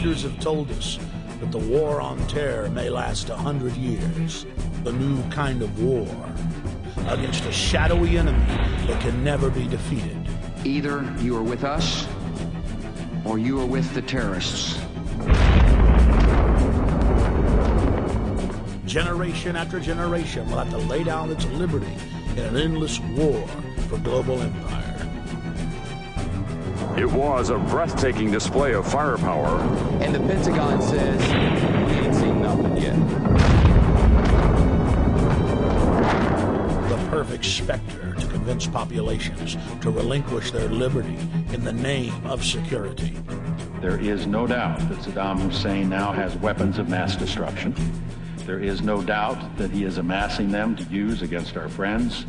leaders have told us that the war on terror may last 100 years. The new kind of war against a shadowy enemy that can never be defeated. Either you are with us, or you are with the terrorists. Generation after generation will have to lay down its liberty in an endless war for global empire. It was a breathtaking display of firepower. And the Pentagon says, we ain't seen nothing yet. The perfect specter to convince populations to relinquish their liberty in the name of security. There is no doubt that Saddam Hussein now has weapons of mass destruction. There is no doubt that he is amassing them to use against our friends,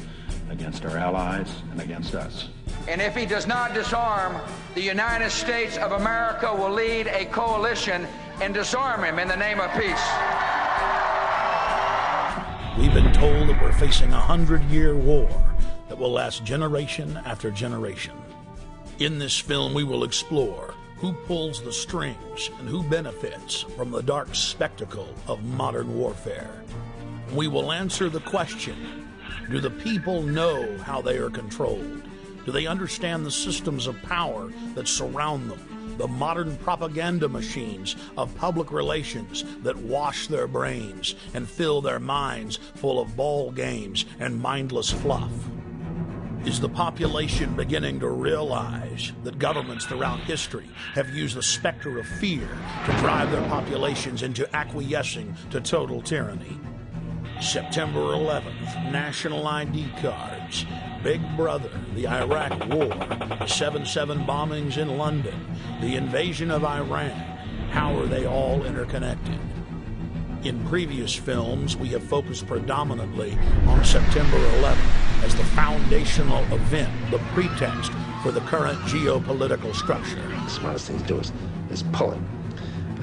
against our allies, and against us. And if he does not disarm, the United States of America will lead a coalition and disarm him in the name of peace. We've been told that we're facing a 100-year war that will last generation after generation. In this film, we will explore who pulls the strings and who benefits from the dark spectacle of modern warfare. We will answer the question, do the people know how they are controlled? Do they understand the systems of power that surround them? The modern propaganda machines of public relations that wash their brains and fill their minds full of ball games and mindless fluff? Is the population beginning to realize that governments throughout history have used the specter of fear to drive their populations into acquiescing to total tyranny? September 11th, national ID cards, Big Brother, the Iraq War, the 7/7 bombings in London, the invasion of Iran. How are they all interconnected? In previous films, we have focused predominantly on September 11th as the foundational event, the pretext for the current geopolitical structure. The smartest thing to do is pull it.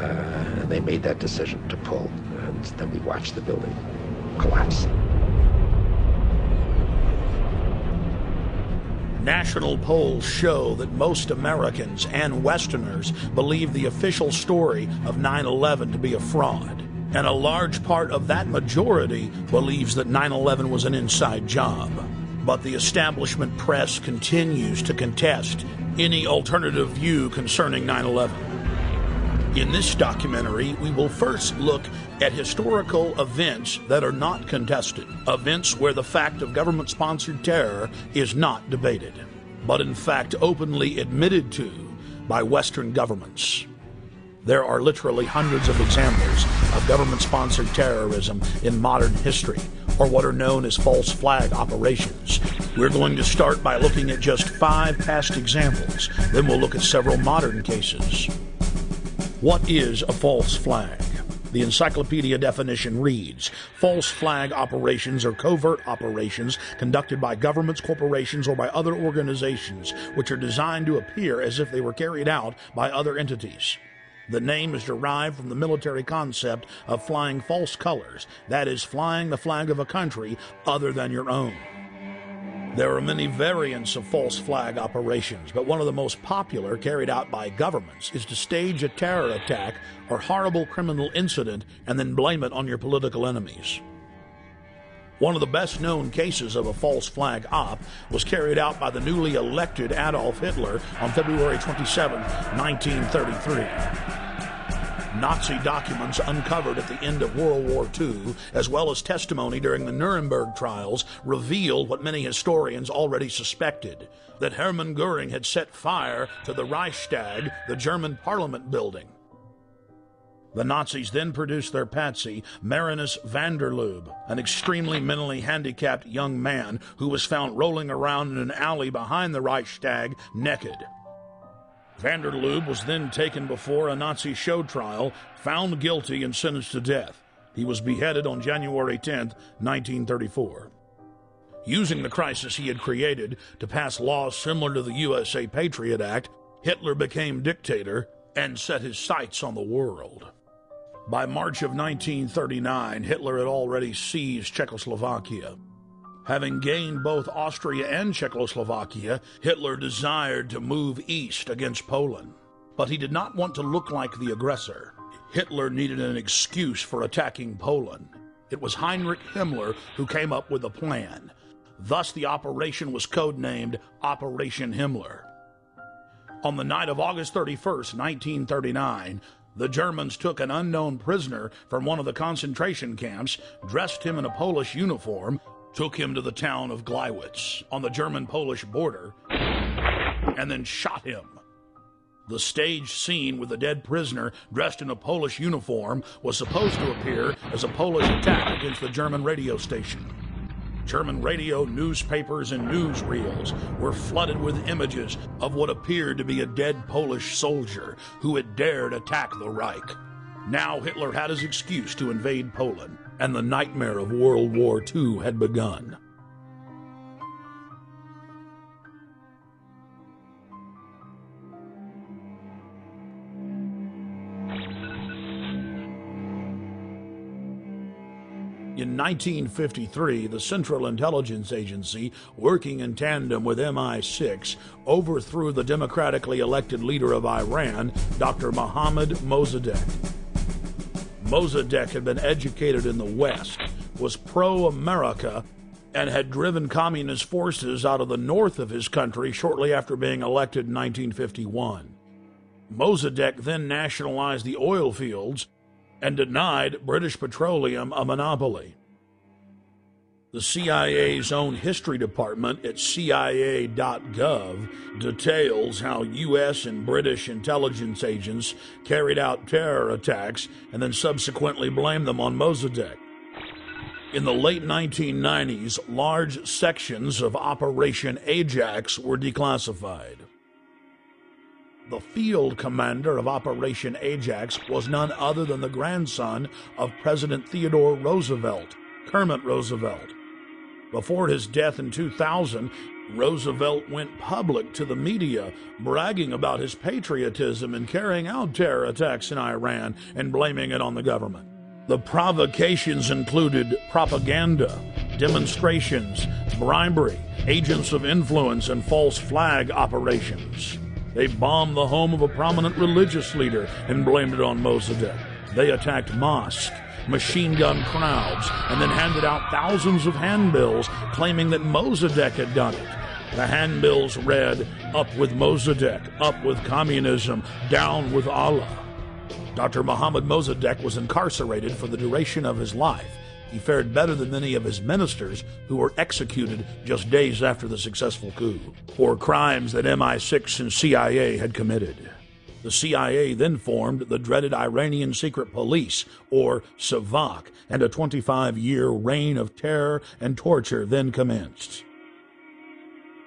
And they made that decision to pull, and then we watched the building collapse. National polls show that most Americans and Westerners believe the official story of 9/11 to be a fraud. And a large part of that majority believes that 9/11 was an inside job. But the establishment press continues to contest any alternative view concerning 9/11. In this documentary, we will first look at historical events that are not contested, events where the fact of government-sponsored terror is not debated, but in fact openly admitted to by Western governments. There are literally hundreds of examples of government-sponsored terrorism in modern history, or what are known as false flag operations. We're going to start by looking at just 5 past examples, then we'll look at several modern cases. What is a false flag? The encyclopedia definition reads, false flag operations are covert operations conducted by governments, corporations, or by other organizations which are designed to appear as if they were carried out by other entities. The name is derived from the military concept of flying false colors, that is, flying the flag of a country other than your own. There are many variants of false flag operations, but one of the most popular carried out by governments is to stage a terror attack or horrible criminal incident and then blame it on your political enemies. One of the best-known cases of a false flag op was carried out by the newly elected Adolf Hitler on February 27, 1933. Nazi documents uncovered at the end of World War II, as well as testimony during the Nuremberg trials, reveal what many historians already suspected, that Hermann Göring had set fire to the Reichstag, the German parliament building. The Nazis then produced their patsy, Marinus van der Lubbe, an extremely mentally handicapped young man who was found rolling around in an alley behind the Reichstag naked. Van der Lubbe was then taken before a Nazi show trial, found guilty, and sentenced to death. He was beheaded on January 10, 1934. Using the crisis he had created to pass laws similar to the USA Patriot Act, Hitler became dictator and set his sights on the world. By March of 1939, Hitler had already seized Czechoslovakia. Having gained both Austria and Czechoslovakia, Hitler desired to move east against Poland. But he did not want to look like the aggressor. Hitler needed an excuse for attacking Poland. It was Heinrich Himmler who came up with a plan. Thus, the operation was codenamed Operation Himmler. On the night of August 31st, 1939, the Germans took an unknown prisoner from one of the concentration camps, dressed him in a Polish uniform, took him to the town of Gleiwitz on the German-Polish border, and then shot him. The staged scene with the dead prisoner dressed in a Polish uniform was supposed to appear as a Polish attack against the German radio station. German radio, newspapers, and newsreels were flooded with images of what appeared to be a dead Polish soldier who had dared attack the Reich. Now Hitler had his excuse to invade Poland, and the nightmare of World War II had begun. In 1953, the Central Intelligence Agency, working in tandem with MI6, overthrew the democratically elected leader of Iran, Dr. Mohammad Mossadegh. Mossadegh had been educated in the West, was pro-America, and had driven communist forces out of the north of his country shortly after being elected in 1951. Mossadegh then nationalized the oil fields and denied British Petroleum a monopoly. The CIA's own history department at CIA.gov details how U.S. and British intelligence agents carried out terror attacks and then subsequently blamed them on Mossadegh. In the late 1990s, large sections of Operation Ajax were declassified. The field commander of Operation Ajax was none other than the grandson of President Theodore Roosevelt, Kermit Roosevelt. Before his death in 2000, Roosevelt went public to the media, bragging about his patriotism in carrying out terror attacks in Iran and blaming it on the government. The provocations included propaganda, demonstrations, bribery, agents of influence, and false flag operations. They bombed the home of a prominent religious leader and blamed it on Mossadegh. They attacked mosques, machine gun crowds, and then handed out thousands of handbills claiming that Mossadegh had done it. The handbills read, "Up with Mossadegh, up with communism, down with Allah." Dr. Mohammad Mossadegh was incarcerated for the duration of his life. He fared better than many of his ministers who were executed just days after the successful coup for crimes that MI6 and CIA had committed. The CIA then formed the dreaded Iranian Secret Police, or Savak, and a 25-year reign of terror and torture then commenced.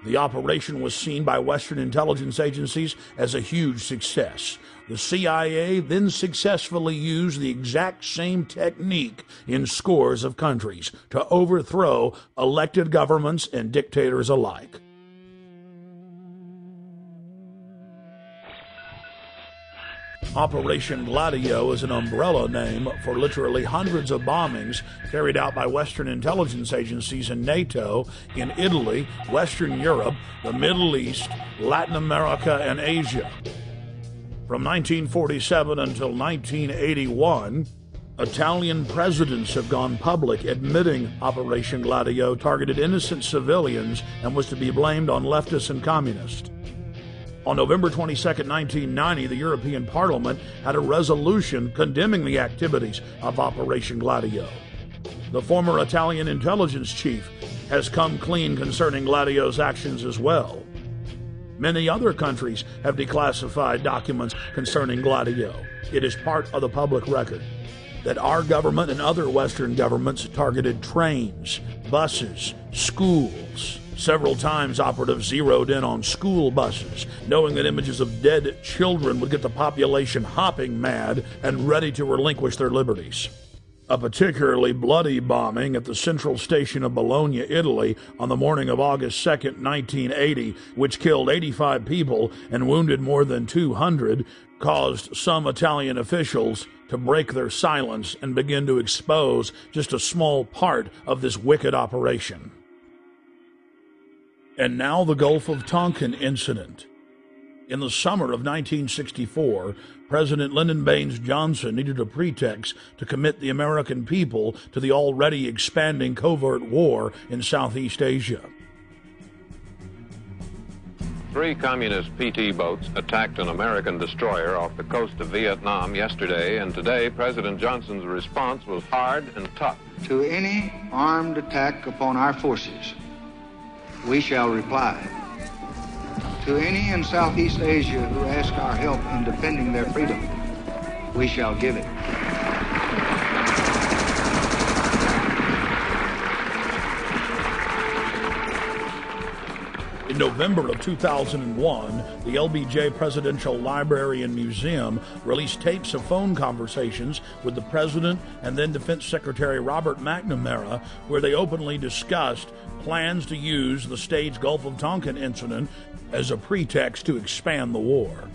The operation was seen by Western intelligence agencies as a huge success. The CIA then successfully used the exact same technique in scores of countries to overthrow elected governments and dictators alike. Operation Gladio is an umbrella name for literally hundreds of bombings carried out by Western intelligence agencies and NATO in Italy, Western Europe, the Middle East, Latin America, and Asia. From 1947 until 1981, Italian presidents have gone public admitting Operation Gladio targeted innocent civilians and was to be blamed on leftists and communists. On November 22, 1990, the European Parliament had a resolution condemning the activities of Operation Gladio. The former Italian intelligence chief has come clean concerning Gladio's actions as well. Many other countries have declassified documents concerning Gladio. It is part of the public record that our government and other Western governments targeted trains, buses, schools. Several times operatives zeroed in on school buses, knowing that images of dead children would get the population hopping mad and ready to relinquish their liberties. A particularly bloody bombing at the central station of Bologna, Italy, on the morning of August 2, 1980, which killed 85 people and wounded more than 200, caused some Italian officials to break their silence and begin to expose just a small part of this wicked operation. And now the Gulf of Tonkin incident. In the summer of 1964, President Lyndon Baines Johnson needed a pretext to commit the American people to the already expanding covert war in Southeast Asia. 3 communist PT boats attacked an American destroyer off the coast of Vietnam yesterday, and today President Johnson's response was hard and tough. To any armed attack upon our forces, we shall reply. To any in Southeast Asia who ask our help in defending their freedom, we shall give it. In November of 2001, the LBJ Presidential Library and Museum released tapes of phone conversations with the President and then Defense Secretary Robert McNamara, where they openly discussed plans to use the staged Gulf of Tonkin incident as a pretext to expand the war.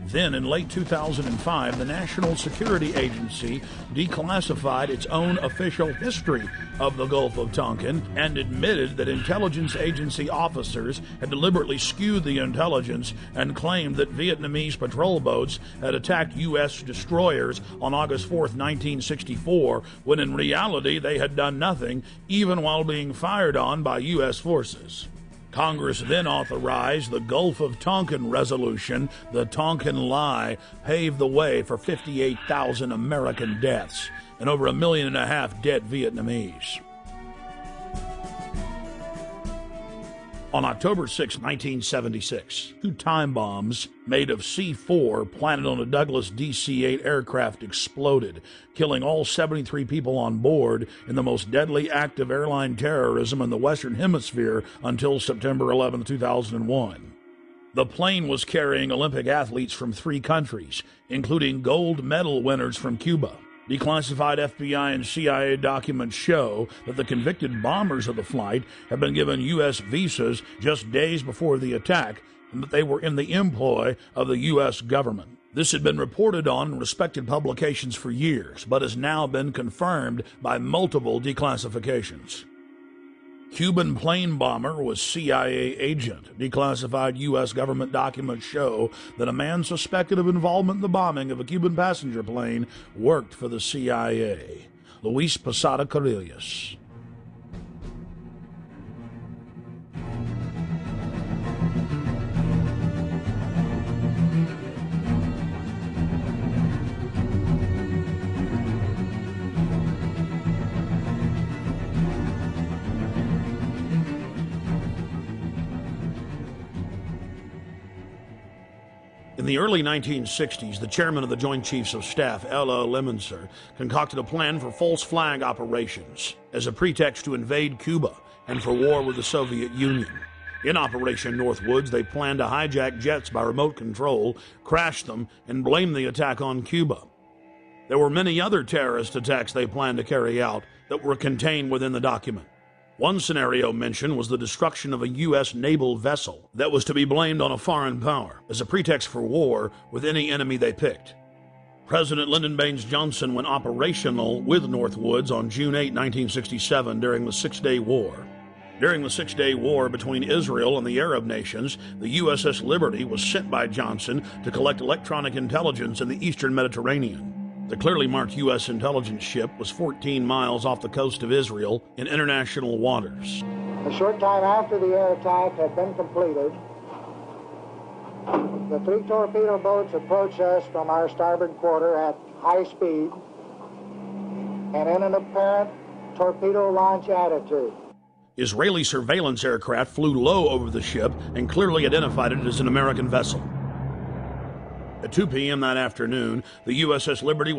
Then, in late 2005, the National Security Agency declassified its own official history of the Gulf of Tonkin and admitted that intelligence agency officers had deliberately skewed the intelligence and claimed that Vietnamese patrol boats had attacked U.S. destroyers on August 4, 1964, when in reality they had done nothing, even while being fired on by U.S. forces. Congress then authorized the Gulf of Tonkin Resolution. The Tonkin Lie paved the way for 58,000 American deaths and over 1.5 million dead Vietnamese. On October 6, 1976, 2 time bombs made of C-4 planted on a Douglas DC-8 aircraft exploded, killing all 73 people on board in the most deadly act of airline terrorism in the Western Hemisphere until September 11, 2001. The plane was carrying Olympic athletes from 3 countries, including gold medal winners from Cuba. Declassified FBI and CIA documents show that the convicted bombers of the flight had been given U.S. visas just days before the attack, and that they were in the employ of the U.S. government. This had been reported on in respected publications for years, but has now been confirmed by multiple declassifications. Cuban plane bomber was CIA agent. Declassified U.S. government documents show that a man suspected of involvement in the bombing of a Cuban passenger plane worked for the CIA. Luis Posada Carrillos. In the early 1960s, the chairman of the Joint Chiefs of Staff, Ella Lemonster, concocted a plan for false flag operations as a pretext to invade Cuba and for war with the Soviet Union. In Operation Northwoods, they planned to hijack jets by remote control, crash them, and blame the attack on Cuba. There were many other terrorist attacks they planned to carry out that were contained within the document. One scenario mentioned was the destruction of a U.S. naval vessel that was to be blamed on a foreign power as a pretext for war with any enemy they picked. President Lyndon Baines Johnson went operational with Northwoods on June 8, 1967 during the Six-Day War. During the Six-Day War between Israel and the Arab nations, the USS Liberty was sent by Johnson to collect electronic intelligence in the eastern Mediterranean. The clearly marked U.S. intelligence ship was 14 miles off the coast of Israel in international waters. A short time after the air attack had been completed, the 3 torpedo boats approached us from our starboard quarter at high speed and in an apparent torpedo launch attitude. Israeli surveillance aircraft flew low over the ship and clearly identified it as an American vessel. At 2 p.m. that afternoon, the USS Liberty